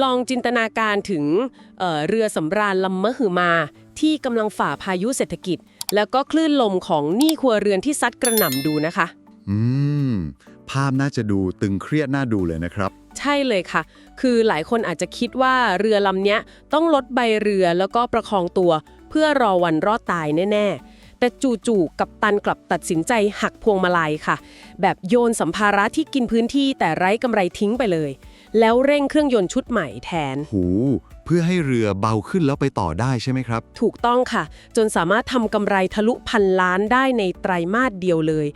ลองจินตนาการถึงเรือสำราญลำมหึมาที่กำลังฝ่าพายุเศรษฐกิจ แล้วก็คลื่นลมของหนี้ครัวเรือนที่ซัดกระหน่ำดูนะคะ อืมภาพน่าจะดูตึงเครียดน่าดูเลยนะครับ ใช่เลยค่ะ คือหลายคนอาจจะคิดว่าเรือลำเนี้ยต้องลดใบเรือแล้วก็ประคองตัว เพื่อรอวันรอดตายแน่ๆ แต่จู่ๆกัปตันกลับตัดสินใจหักพวงมาลัยค่ะ แบบโยนสัมภาระที่กินพื้นที่แต่ไร้กำไรทิ้งไปเลย แล้วเร่งเครื่องยนต์ชุดใหม่แทน หูเพื่อให้เรือเบาขึ้นแล้วไปต่อได้ใช่ไหมครับ ถูกต้องค่ะ จนสามารถทำกำไรทะลุพันล้านได้ในไตรมาสเดียวเลย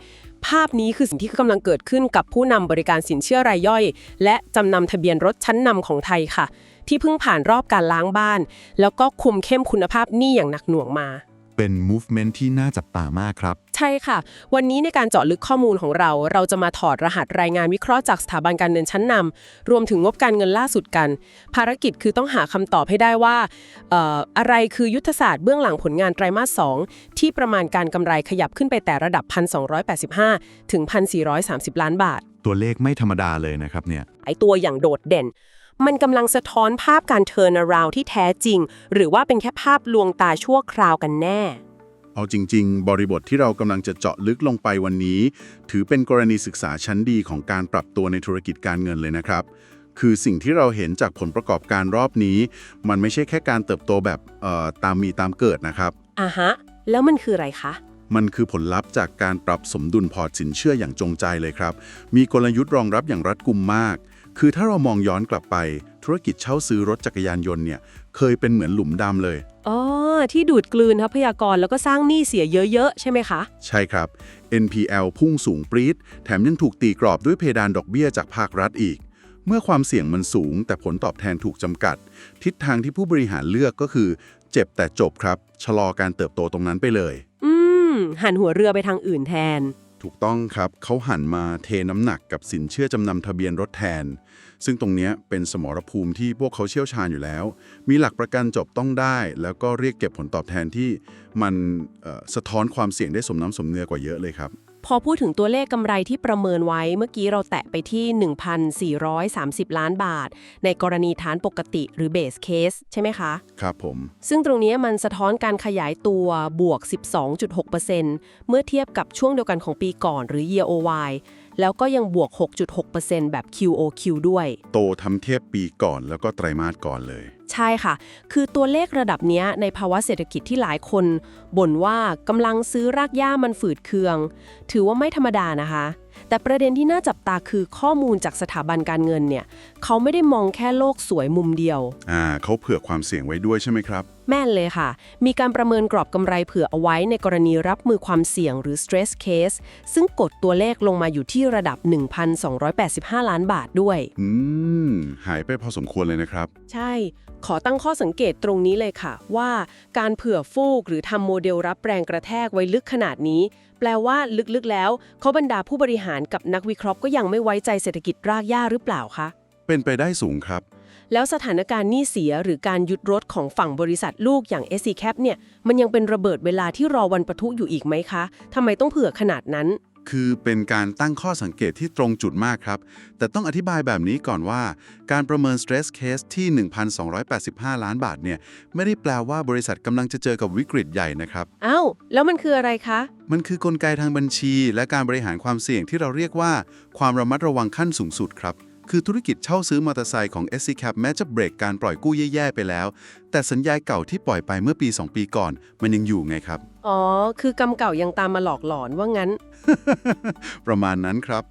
ภาพนี้คือสิ่งที่กำลังเกิดขึ้นกับผู้นำบริการสินเชื่อรายย่อย และจำนำทะเบียนรถชั้นนำของไทยค่ะ ที่เพิ่งผ่านรอบการล้างบ้าน แล้วก็คุมเข้มคุณภาพหนี้อย่างหนักหน่วงมา เป็น movement ที่น่าจับตามากครับ ใช่ค่ะ วันนี้ในการเจาะลึกข้อมูลของเราจะมาถอดรหัสรายงานวิเคราะห์จากสถาบันการเงินชั้นนำรวมถึงงบการเงินล่าสุดกัน ภารกิจคือต้องหาคำตอบให้ได้ว่าอะไรคือยุทธศาสตร์เบื้องหลังผลงานไตรมาส 2 ที่ประมาณการกำไรขยับขึ้นไปแต่ระดับ 1,285 ถึง 1,430 ล้านบาท ตัวเลขไม่ธรรมดาเลยนะครับเนี่ย ไอตัวอย่างโดดเด่น มันกำลังสะท้อนภาพการ turn around ที่แท้จริง หรือว่าเป็นแค่ภาพลวงตาชั่วคราวกันแน่ เอาจริงๆ บริบทที่เรากำลังจะเจาะลึกลงไปวันนี้ ถือเป็นกรณีศึกษาชั้นดีของการปรับตัวในธุรกิจการเงินเลยนะครับ คือสิ่งที่เราเห็นจากผลประกอบการรอบนี้ มันไม่ใช่แค่การเติบโตแบบตามมีตามเกิดนะครับ ฮะ แล้วมันคืออะไรคะ มันคือผลลัพธ์จากการปรับสมดุลพอร์ตสินเชื่ออย่างจงใจเลยครับ มีกลยุทธ์รองรับอย่างรัดกุมมาก คือถ้าเรามองย้อนกลับไป ธุรกิจเช่าซื้อรถจักรยานยนต์เนี่ย เคยเป็นเหมือนหลุมดำเลย อ๋อ ที่ดูดกลืนทรัพยากรแล้วก็สร้างหนี้เสียเยอะๆ ใช่ไหมคะ ใช่ครับ NPL พุ่งสูงปรี๊ด แถมยังถูกตีกรอบด้วยเพดานดอกเบี้ยจากภาครัฐอีก เมื่อความเสี่ยงมันสูงแต่ผลตอบแทนถูกจำกัด ทิศทางที่ผู้บริหารเลือกก็คือ เจ็บแต่จบครับ ชะลอการเติบโตตรงนั้นไปเลย หันหัวเรือไปทางอื่นแทน ถูกต้องครับ เขาหันมาเทน้ำหนักกับสินเชื่อจำนำทะเบียนรถแทน ซึ่งตรงเนี้ยเป็นสมรภูมิที่พวกเขาเชี่ยวชาญอยู่แล้ว มีหลักประกันจบต้องได้ แล้วก็เรียกเก็บผลตอบแทนที่มันสะท้อนความเสี่ยงได้สมน้ำสมเนื้อกว่าเยอะเลยครับ พอพูดถึงตัวเลขกำไรที่ประเมินไว้เมื่อกี้เราแตะไปที่ 1,430 ล้านบาท ในกรณีฐานปกติหรือ base case ใช่ไหมคะ ครับผม ซึ่งตรงนี้มันสะท้อนการขยายตัวบวก 12.6% เมื่อเทียบกับช่วงเดียวกันของปีก่อนหรือ year over แล้วก็ยังบวก 6.6% แบบ QOQ ด้วย โตทำเทียบปีก่อนแล้วก็ไตรมาสก่อนเลย ใช่ค่ะ คือตัวเลขระดับเนี้ยในภาวะเศรษฐกิจที่หลายคนบ่นว่ากำลังซื้อรากหญ้ามันฝืดเคือง ถือว่าไม่ธรรมดานะคะ แต่ประเด็นที่น่าจับตาคือข้อมูลจากสถาบันการเงินเนี่ยเขาไม่ได้มองแค่โลกสวยมุมเดียว เขาเผื่อความเสี่ยงไว้ด้วยใช่ไหมครับ แม่นเลยค่ะ มีการประเมินกรอบกำไรเผื่อเอาไว้ในกรณีรับมือความเสี่ยงหรือ stress case ซึ่งกดตัวเลขลงมาอยู่ที่ระดับ 1,285 ล้านบาทด้วย หายไปพอสมควรเลยนะครับ ใช่ ขอตั้งข้อสังเกตตรงนี้เลยค่ะ ว่าการเผื่อฟูกหรือทำโมเดลรับแรงกระแทกไว้ลึกขนาดนี้ แปลว่าลึกๆแล้วเขาบรรดาผู้บริหารกับนักวิเคราะห์ก็ยังไม่ไว้ใจเศรษฐกิจรากหญ้าหรือเปล่าคะ เป็นไปได้สูงครับ แล้วสถานการณ์หนี้เสียหรือการยึดรถของฝั่งบริษัทลูกอย่าง SCCAP เนี่ยมันยังเป็นระเบิดเวลาที่รอวันปะทุอยู่อีกไหมคะทำไมต้องเผื่อขนาดนั้น คือเป็นการตั้งข้อสังเกตที่ตรงจุดมากครับ แต่ต้องอธิบายแบบนี้ก่อนว่า การประเมิน stress case ที่ 1,285 ล้านบาทเนี่ยไม่ได้แปลว่าบริษัทกำลังจะเจอกับวิกฤตใหญ่นะครับ อ้าวแล้วมันคืออะไรคะ มันคือกลไกทางบัญชีและการบริหารความเสี่ยงที่เราเรียกว่าความระมัดระวังขั้นสูงสุดครับ คือธุรกิจเช่าซื้อมอเตอร์ไซค์ของ SCCAP แม้จะเบรกการปล่อยกู้แย่ๆไปแล้ว แต่สัญญาเก่าที่ปล่อยไปเมื่อปี 2 ปีก่อน มันยังอยู่ไงครับ อ๋อ คือกรรมเก่ายังตามมาหลอกหลอนว่างั้น ประมาณนั้นครับ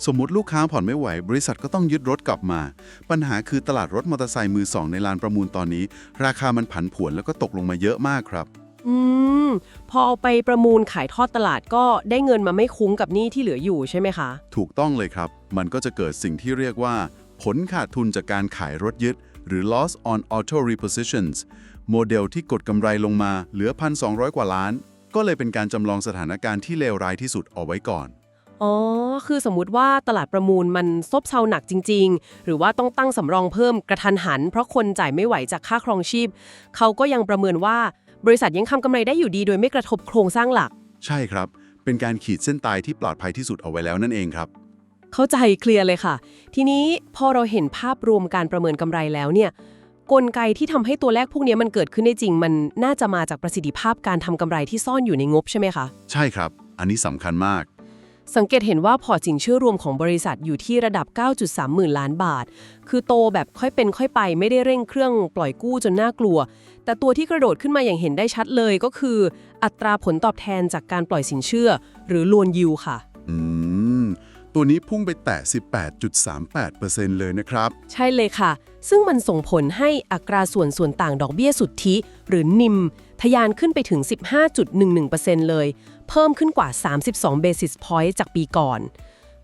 สมมุติลูกค้าผ่อนไม่ไหว บริษัทก็ต้องยึดรถกลับมา ปัญหาคือตลาดรถมอเตอร์ไซค์มือสองในลานประมูลตอนนี้ ราคามันผันผวนแล้วก็ตกลงมาเยอะมากครับ พอเอาไปประมูลขายทอดตลาดก็ได้เงินมาไม่คุ้มกับหนี้ที่เหลืออยู่ใช่ไหมคะ ถูกต้องเลยครับ มันก็จะเกิดสิ่งที่เรียกว่าผลขาดทุนจากการขายรถยึด หรือ loss on auto repositions โมเดลที่กดกำไรลงมาเหลือ 1,200 กว่าล้าน ก็เลยเป็นการจำลองสถานการณ์ที่เลวร้ายที่สุดเอาไว้ก่อน อ๋อ คือสมมุติว่าตลาดประมูลมันซบเซาหนักจริงๆ หรือว่าต้องตั้งสำรองเพิ่มกระทันหันเพราะคนจ่ายไม่ไหวจากค่าครองชีพ เขาก็ยังประเมินว่าบริษัทยังทำกำไรได้อยู่ดีโดยไม่กระทบโครงสร้างหลัก ใช่ครับ เป็นการขีดเส้นตายที่ปลอดภัยที่สุดเอาไว้แล้วนั่นเองครับ เข้าใจเคลียร์เลยค่ะ ทีนี้พอเราเห็นภาพรวมการประเมินกำไรแล้วเนี่ยกลไกที่ทำให้ตัวเลขพวกนี้มันเกิดขึ้นได้จริงมันน่าจะมาจากประสิทธิภาพการทำกำไรที่ซ่อนอยู่ในงบใช่ไหมคะ ใช่ครับ อันนี้สำคัญมาก สังเกตเห็นว่าพอร์ตสินเชื่อรวมของบริษัทอยู่ที่ระดับ 9.3 หมื่นล้านบาท คือโตแบบค่อยเป็นค่อยไปไม่ได้เร่งเครื่องปล่อยกู้จนน่ากลัว แต่ตัวที่กระโดดขึ้นมาอย่างเห็นได้ชัดเลยก็คือ อัตราผลตอบแทนจากการปล่อยสินเชื่อ หรือloan yield ค่ะ อืม ตัวนี้พุ่งไปแตะ 18.38% เลยนะครับ ใช่เลยค่ะ ซึ่งมันส่งผลให้อัตราส่วนต่างดอกเบี้ยสุทธิหรือนิมทะยานขึ้นไปถึง 15.11% เลย เพิ่มขึ้นกว่า 32 basis point จากปีก่อน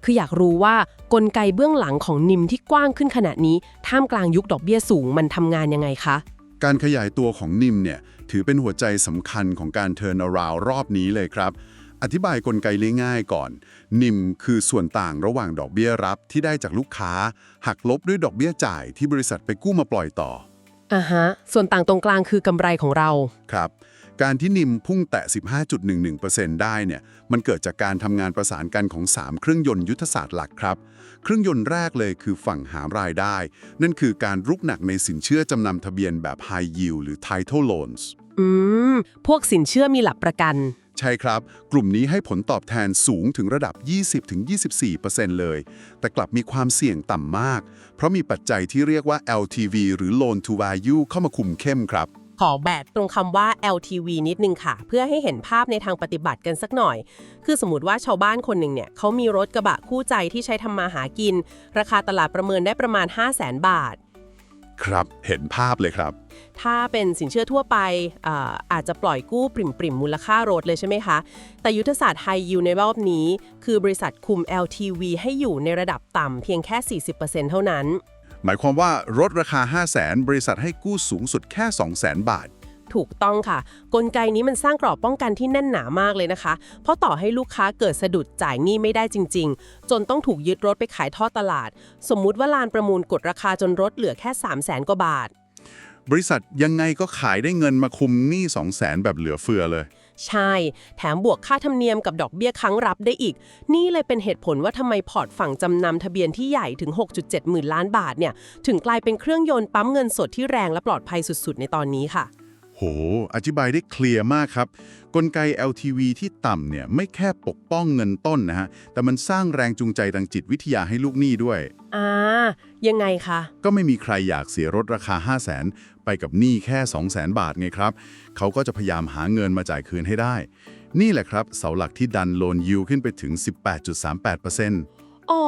คืออยากรู้ว่ากลไกเบื้องหลังของนิมที่กว้างขึ้นขนาดนี้ท่ามกลางยุคดอกเบี้ยสูงมันทำงานยังไงคะ การขยายตัวของนิมเนี่ยถือเป็นหัวใจสำคัญของการ turn around รอบนี้เลยครับ อธิบายกลไกง่ายๆก่อน นิมคือส่วนต่างระหว่างดอกเบี้ยรับที่ได้จากลูกค้าหักลบด้วยดอกเบี้ยจ่ายที่บริษัทไปกู้มาปล่อยต่อ ส่วนต่างตรงกลางคือกำไรของเรา ครับ การที่นิมพุ่งแตะ 15.11% ได้เนี่ยมันเกิดจากการทำงานประสานกันของ 3 เครื่องยนต์ยุทธศาสตร์หลักครับ เครื่องยนต์แรกเลยคือฝั่งหารายได้ นั่นคือการรุกหนักในสินเชื่อจำนำทะเบียนแบบ High Yield หรือ Title Loans พวกสินเชื่อมีหลักประกัน ใช่ครับ กลุ่มนี้ให้ผลตอบแทนสูงถึงระดับ 20-24% เลย แต่กลับมีความเสี่ยงต่ำมาก เพราะมีปัจจัยที่เรียกว่า LTV หรือ Loan to Value เข้ามาคุมเข้มครับ ขอแบกตรงคำว่า LTV นิดนึงค่ะ เพื่อให้เห็นภาพในทางปฏิบัติกันสักหน่อย คือสมมติว่าชาวบ้านคนหนึ่งเนี่ยเขามีรถกระบะคู่ใจที่ใช้ทำมาหากิน ราคาตลาดประเมินได้ประมาณ 500,000 บาท ครับ เห็นภาพเลยครับ ถ้าเป็นสินเชื่อทั่วไปอาจจะปล่อยกู้ปริ่มๆมูลค่ารถเลยใช่ไหมคะ แต่ยุทธศาสตร์ High Yield ในรอบนี้ คือบริษัทคุม LTV ให้อยู่ในระดับต่ำเพียงแค่ 40% เท่านั้น หมายความว่ารถราคา 500,000 บริษัทให้กู้สูงสุดแค่ 200,000 บาท ถูกต้องค่ะ กลไกนี้มันสร้างกรอบป้องกันที่แน่นหนามากเลยนะคะ เพราะต่อให้ลูกค้าเกิดสะดุดจ่ายหนี้ไม่ได้จริงๆ จนต้องถูกยึดรถไปขายทอดตลาด สมมุติว่าลานประมูลกดราคาจนรถเหลือแค่ 300,000 กว่าบาท บริษัทยังไงก็ขายได้เงินมาคุมหนี้ 200,000 แบบเหลือเฟือเลย ใช่ แถมบวกค่าธรรมเนียมกับดอกเบี้ยครั้งรับได้อีก นี่เลยเป็นเหตุผลว่าทำไมพอร์ตฝั่งจำนำทะเบียนที่ใหญ่ถึง 6.7 หมื่นล้านบาทเนี่ยถึงกลายเป็นเครื่องยนต์ปั๊มเงินสดที่แรงและปลอดภัยสุดๆในตอนนี้ค่ะ โห อธิบายได้เคลียร์มากครับ กลไก LTV ที่ต่ำเนี่ยไม่แค่ปกป้องเงินต้นนะฮะ แต่มันสร้างแรงจูงใจทางจิตวิทยาให้ลูกหนี้ด้วย ยังไงคะ ก็ไม่มีใครอยากเสียรถราคา 500,000 ไปกับหนี้แค่ 200,000 บาทไงครับ เขาก็จะพยายามหาเงินมาจ่ายคืนให้ได้ นี่แหละครับเสาหลักที่ดันโลนยิวขึ้นไปถึง 18.38% อ๋อ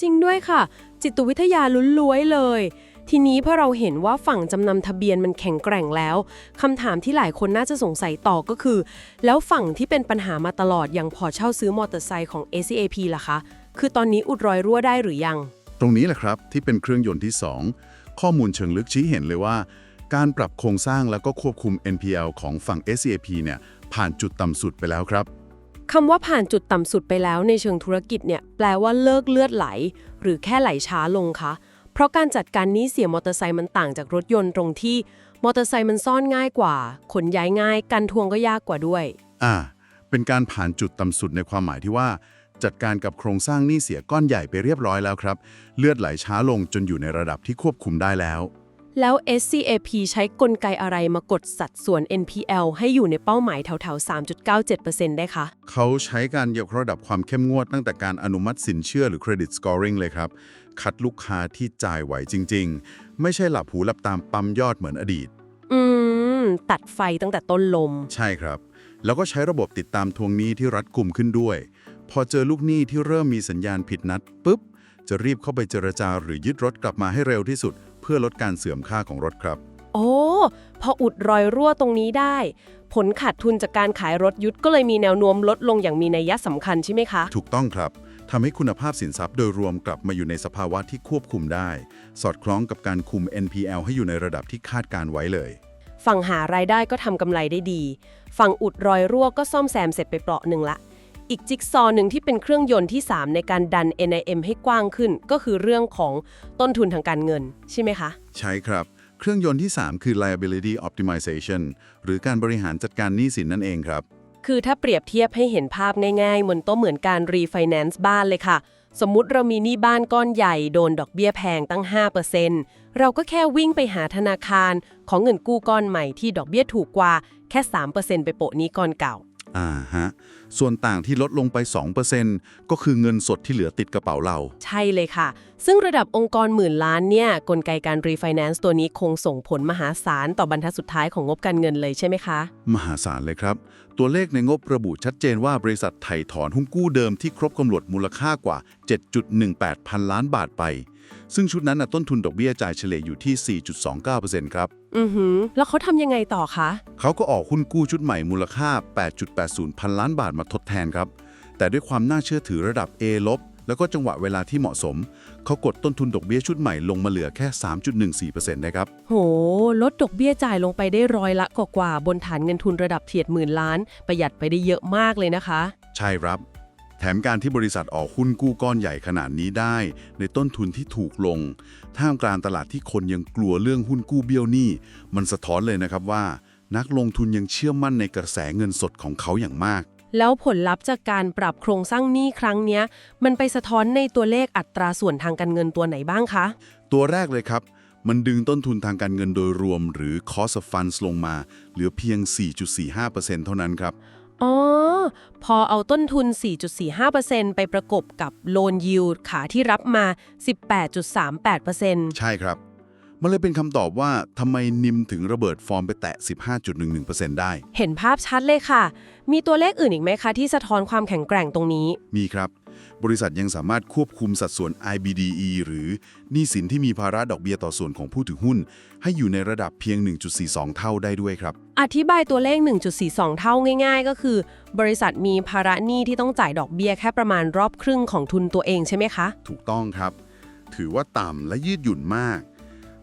จริงด้วยค่ะ จิตวิทยาล้วนๆเลย ทีนี้พอเราเห็นว่าฝั่งจำนำทะเบียนมันแข็งแกร่งแล้วคำถามที่หลายคนน่าจะสงสัยต่อก็คือ แล้วฝั่งที่เป็นปัญหามาตลอดอย่างพอเช่าซื้อมอเตอร์ไซค์ของ ACAP ล่ะคะ คือตอนนี้อุดรอยรั่วได้หรือยัง ตรงนี้แหละครับที่เป็นเครื่องยนต์ที่ 2 ข้อมูลเชิงลึกชี้เห็นเลยว่า การปรับโครงสร้างแล้วก็ควบคุม NPL ของฝั่ง SCAP เนี่ยผ่านจุดต่ำสุดไปแล้วครับ คำว่าผ่านจุดต่ำสุดไปแล้วในเชิงธุรกิจเนี่ยแปลว่าเลิกเลือดไหล หรือแค่ไหลช้าลงคะเพราะการจัดการหนี้เสียมอเตอร์ไซค์มันต่างจากรถยนต์ตรงที่มอเตอร์ไซค์มันซ่อนง่ายกว่าขนย้ายง่ายการทวงก็ยากกว่าด้วย เป็นการผ่านจุดต่ำสุดในความหมายที่ว่า จัดการกับโครงสร้างหนี้เสียก้อนใหญ่ไปเรียบร้อยแล้วครับเลือดไหลช้าลงจนอยู่ในระดับที่ควบคุมได้แล้ว แล้ว SCAP ใช้กลไกอะไรมากดสัดส่วน NPL ให้อยู่ในเป้าหมายแถวๆ 3.97% ได้คะ เขาใช้การยกระดับความเข้มงวดตั้งแต่การอนุมัติสินเชื่อหรือ Credit Scoring เลยครับคัดลูกค้าที่จ่ายไหวจริงๆไม่ใช่หลับหูหลับตามปั๊มยอดเหมือนอดีต ตัดไฟตั้งแต่ต้นลม ใช่ครับแล้วก็ใช้ระบบติดตามทวงหนี้ที่รัดกุมขึ้นด้วยพอเจอลูกหนี้ที่เริ่มมีสัญญาณผิดนัดปุ๊บจะรีบเข้าไปเจรจาหรือยึดรถกลับมาให้เร็วที่สุดเพื่อลดการเสื่อมค่าของรถครับ โอ้พออุดรอยรั่วตรงนี้ได้ ผลขาดทุนจากการขายรถยุดก็เลยมีแนวโน้มลดลงอย่างมีนัยยะสำคัญใช่ไหมคะ ถูกต้องครับทำให้คุณภาพสินทรัพย์โดยรวมกลับมาอยู่ในสภาวะที่ควบคุมได้ สอดคล้องกับการคุม NPL ให้อยู่ในระดับที่คาดการไว้เลย ฝั่งหารายได้ก็ทำกำไรได้ดี ฝั่งอุดรอยรั่วก็ซ่อมแซมเสร็จไปเปราะหนึ่งละ อีกจิ๊กซอว์หนึ่งที่เป็นเครื่องยนต์ที่ 3 ในการดัน NIM ให้กว้างขึ้น ก็คือเรื่องของต้นทุนทางการเงินใช่ไหมคะ ใช่ครับเครื่องยนต์ที่ 3 คือ liability optimization หรือการบริหารจัดการหนี้สินนั่นเองครับ คือถ้าเปรียบเทียบให้เห็นภาพง่ายๆมันก็เหมือนการรีไฟแนนซ์บ้านเลยค่ะ สมมุติเรามีหนี้บ้านก้อนใหญ่โดนดอกเบี้ยแพงตั้ง 5% เราก็แค่วิ่งไปหาธนาคารของเงินกู้ก้อนใหม่ที่ดอกเบี้ยถูกกว่าแค่ 3% ไปโปะหนี้ก้อนเก่า ฮะ ส่วนต่างที่ลดลงไป 2% ก็คือเงินสดที่เหลือติดกระเป๋าเรา ใช่เลยค่ะ ซึ่งระดับองค์กรหมื่นล้านเนี่ยกลไกการรีไฟแนนซ์ตัวนี้คงส่งผลมหาศาลต่อบรรทัดสุดท้ายของงบการเงินเลยใช่ไหมคะ มหาศาลเลยครับ ตัวเลขในงบระบุชัดเจนว่าบริษัทไถ่ถอนหุ้นกู้เดิมที่ครบกำหนดมูลค่ากว่า 7.18 พันล้านบาทไป ซึ่งชุดนั้นต้นทุนดอกเบี้ยจ่ายเฉลี่ยอยู่ที่ 4.29% ครับ แล้วเขาทำยังไงต่อคะ เขาก็ออกหุ้นกู้ชุดใหม่มูลค่า 8.80 พันล้านบาทมาทดแทนครับ แต่ด้วยความน่าเชื่อถือระดับ A ลบแล้วก็จังหวะเวลาที่เหมาะสม เขากดต้นทุนดอกเบี้ยชุดใหม่ลงมาเหลือแค่ 3.14% นะครับ โห ลดดอกเบี้ยจ่ายลงไปได้ร้อยละกว่าๆบนฐานเงินทุนระดับเฉียดหมื่นล้าน ประหยัดไปได้เยอะมากเลยนะคะ ใช่ครับ แถมการที่บริษัทออกหุ้นกู้ก้อนใหญ่ขนาดนี้ได้ ในต้นทุนที่ถูกลง ท่ามกลางตลาดที่คนยังกลัวเรื่องหุ้นกู้เบี้ยวหนี้ มันสะท้อนเลยนะครับว่า นักลงทุนยังเชื่อมั่นในกระแสเงินสดของเขาอย่างมาก แล้วผลลัพธ์จากการปรับโครงสร้างหนี้ครั้งเนี้ยมันไปสะท้อนในตัวเลขอัตราส่วนทางการเงินตัวไหนบ้างคะ ตัวแรกเลยครับ มันดึงต้นทุนทางการเงินโดยรวมหรือ cost of funds ลงมาเหลือเพียง 4.45% เท่านั้นครับ อ๋อ พอเอาต้นทุน 4.45% ไปประกบกับ loan yield ขาที่รับมา 18.38% ใช่ครับ มันเลยเป็นคำตอบว่าทำไมนิมถึงระเบิดฟอร์มไปแตะ 15.11% ได้ เห็นภาพชัดเลยค่ะ มีตัวเลขอื่นอีกไหมคะที่สะท้อนความแข็งแกร่งตรงนี้ มีครับ บริษัทยังสามารถควบคุมสัดส่วน IBDE หรือหนี้สินที่มีภาระดอกเบี้ยต่อส่วนของผู้ถือหุ้น ให้อยู่ในระดับเพียง 1.42 เท่าได้ด้วยครับ อธิบายตัวเลข 1.42 เท่าง่ายๆ ก็คือ บริษัทมีภาระหนี้ที่ต้องจ่ายดอกเบี้ยแค่ประมาณรอบครึ่งของทุนตัวเองใช่ไหมคะ ถูกต้องครับ ถือว่าต่ำและยืดหยุ่นมาก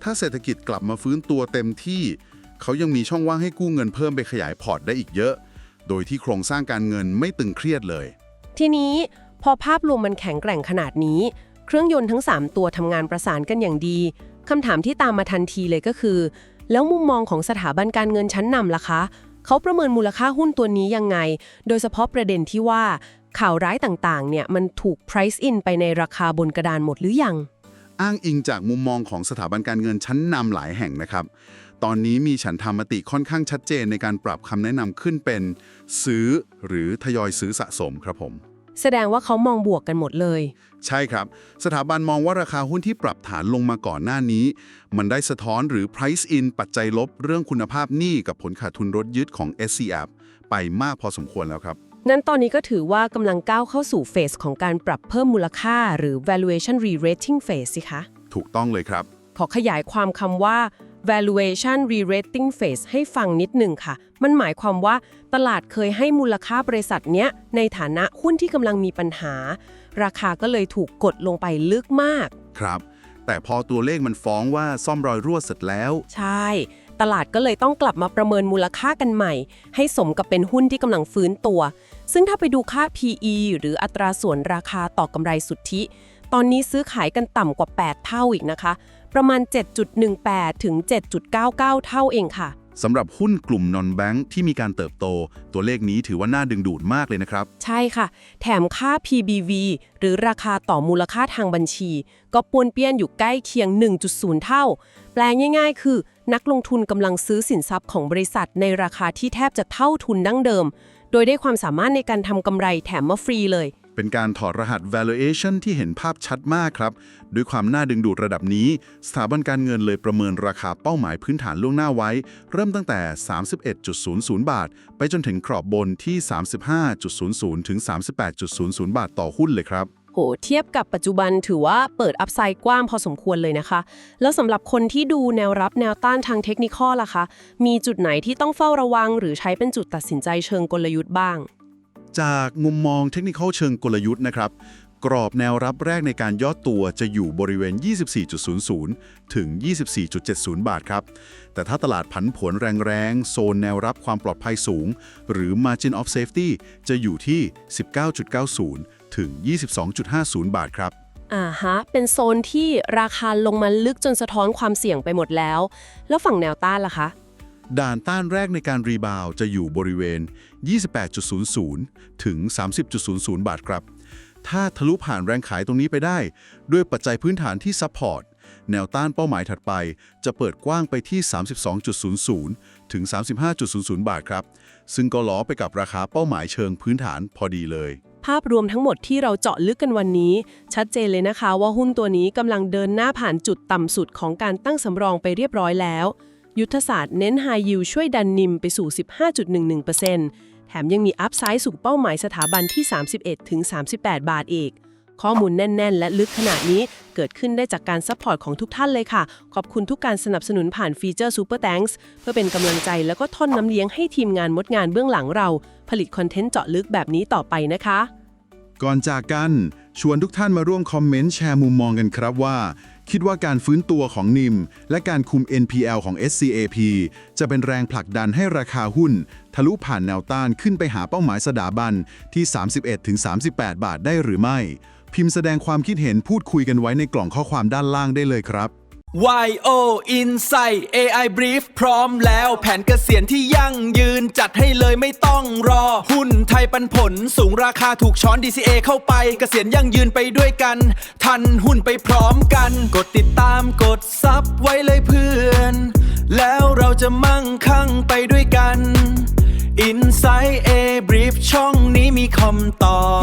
ถ้าเศรษฐกิจกลับมาฟื้นตัวเต็มที่ เขายังมีช่องว่างให้กู้เงินเพิ่มไปขยายพอร์ตได้อีกเยอะ โดยที่โครงสร้างการเงินไม่ตึงเครียดเลย ทีนี้พอภาพรวมมันแข็งแกร่งขนาดนี้ เครื่องยนต์ทั้ง 3 ตัวทำงานประสานกันอย่างดีคำถามที่ตามมาทันทีเลยก็คือ แล้วมุมมองของสถาบันการเงินชั้นนำล่ะคะเขาประเมินมูลค่าหุ้นตัวนี้ยังไง โดยเฉพาะประเด็นที่ว่าข่าวร้ายต่างๆเนี่ยมันถูก price in ไปในราคาบนกระดานหมดหรือยัง อ้างอิงจากมุมมองของสถาบันการเงินชั้นนำหลายแห่งนะครับ ตอนนี้มีฉันทามติค่อนข้างชัดเจนในการปรับคำแนะนำขึ้นเป็น ซื้อหรือทยอยซื้อสะสมครับผม แสดงว่าเขามองบวกกันหมดเลย ใช่ครับ สถาบันมองว่าราคาหุ้นที่ปรับฐานลงมาก่อนหน้านี้ มันได้สะท้อนหรือ price in ปัจจัยลบเรื่องคุณภาพหนี้กับผลขาดทุนรถยึดของ SCF ไปมากพอสมควรแล้วครับ นั้นตอนนี้ก็ถือว่ากำลังก้าวเข้าสู่เฟสของการปรับเพิ่มมูลค่าหรือ valuation re-rating phase สิคะ ถูกต้องเลยครับ ขอขยายความคำว่า valuation re-rating phase ให้ฟังนิดหนึ่งค่ะ มันหมายความว่าตลาดเคยให้มูลค่าบริษัทเนี้ยในฐานะหุ้นที่กำลังมีปัญหา ราคาก็เลยถูกกดลงไปลึกมาก ครับ แต่พอตัวเลขมันฟ้องว่าซ่อมรอยรั่วเสร็จแล้ว ใช่ ตลาดก็เลยต้องกลับมาประเมินมูลค่ากันใหม่ ให้สมกับเป็นหุ้นที่กำลังฟื้นตัว ซึ่งถ้าไปดูค่า PE หรืออัตราส่วนราคาต่อกำไรสุทธิ ตอนนี้ซื้อขายกันต่ำกว่า 8 เท่าอีกนะคะ ประมาณ 7.18 ถึง 7.99 เท่าเองค่ะ สำหรับหุ้นกลุ่มนอนแบงค์ที่มีการเติบโต ตัวเลขนี้ถือว่าน่าดึงดูดมากเลยนะครับ ใช่ค่ะ แถมค่า PBV หรือราคาต่อมูลค่าทางบัญชี ก็ปวนเปี้ยนอยู่ใกล้เคียง 1.0 เท่า แปลง่ายๆ คือ นักลงทุนกำลังซื้อสินทรัพย์ของบริษัทในราคาที่แทบจะเท่าทุนดั้งเดิม โดยได้ความสามารถในการทำกำไรแถมมาฟรีเลย เป็นการถอดรหัส valuation ที่เห็นภาพชัดมากครับ ด้วยความน่าดึงดูดระดับนี้ สถาบันการเงินเลยประเมินราคาเป้าหมายพื้นฐานล่วงหน้าไว้ เริ่มตั้งแต่ 31.00 บาท ไปจนถึงกรอบบนที่ 35.00 ถึง 38.00 บาทต่อหุ้นเลยครับ โห เทียบกับปัจจุบันถือว่าเปิดอัพไซด์กว้างพอสมควรเลยนะคะ แล้วสำหรับคนที่ดูแนวรับแนวต้านทางเทคนิคล่ะคะ มีจุดไหนที่ต้องเฝ้าระวังหรือใช้เป็นจุดตัดสินใจเชิงกลยุทธ์บ้าง จากมุมมองเทคนิคเชิงกลยุทธ์นะครับ กรอบแนวรับแรกในการย่อตัวจะอยู่บริเวณ 24.00 ถึง 24.70 บาทครับ แต่ถ้าตลาดผันผวนแรงๆ โซนแนวรับความปลอดภัยสูง หรือ Margin of Safety จะอยู่ที่ 19.90 ถึง 22.50 บาทครับ เป็นโซนที่ราคาลงมาลึกจนสะท้อนความเสี่ยงไปหมดแล้ว แล้วฝั่งแนวต้านล่ะคะ ด่านต้านแรกในการรีบาวจะอยู่บริเวณ 28.00 ถึง 30.00 บาทครับ ถ้าทะลุผ่านแรงขายตรงนี้ไปได้ ด้วยปัจจัยพื้นฐานที่ซัพพอร์ตแนวต้านเป้าหมายถัดไปจะเปิดกว้างไปที่ 32.00 ถึง 35.00 บาทครับซึ่งก็ล้อไปกับราคาเป้าหมายเชิงพื้นฐานพอดีเลย ภาพรวมทั้งหมดที่เราเจาะลึกกันวันนี้ ชัดเจนเลยนะคะว่าหุ้นตัวนี้กำลังเดินหน้าผ่านจุดต่ำสุดของการตั้งสำรองไปเรียบร้อยแล้ว ยุทธศาสตร์เน้น High Yield ช่วยดันนิมไปสู่ 15.11% แถมยังมีอัพไซด์สู่เป้าหมายสถาบันที่ 31-38 บาทอีก ข้อมูลแน่น ๆ และลึกขนาดนี้เกิดขึ้นได้จากการซัพพอร์ตของทุกท่านเลยค่ะ ขอบคุณทุกการสนับสนุนผ่านฟีเจอร์ Super Thanks เพื่อเป็นกำลังใจแล้วก็ท่อนน้ำเลี้ยงให้ทีมงานมดงานเบื้องหลังเรา ผลิตคอนเทนต์เจาะลึกแบบนี้ต่อไปนะคะ ก่อนจากกันชวนทุกท่านมาร่วมคอมเมนต์แชร์มุมมองกันครับว่า คิดว่าการฟื้นตัวของนิมและการคุม NPL ของ SCAP จะเป็นแรงผลักดันให้ราคาหุ้นทะลุผ่านแนวต้านขึ้นไปหาเป้าหมายสถาบันที่ 31-38 บาทได้หรือไม่ พิมพ์แสดงความคิดเห็นพูดคุยกันไว้ในกล่องข้อความด้านล่างได้เลยครับ YO Insight AI Brief พร้อมแล้วแผนเกษียณที่ยั่งยืนจัดให้เลยไม่ต้องรอ หุ้นไทยปันผลสูงราคาถูกช้อน DCA เข้าไปเกษียณยั่งยืนไปด้วยกัน ทันหุ้นไปพร้อมกัน กดติดตามกดซับไว้เลยเพื่อน แล้วเราจะมั่งคั่งไปด้วยกัน Insight A Brief ช่องนี้มีคำตอบ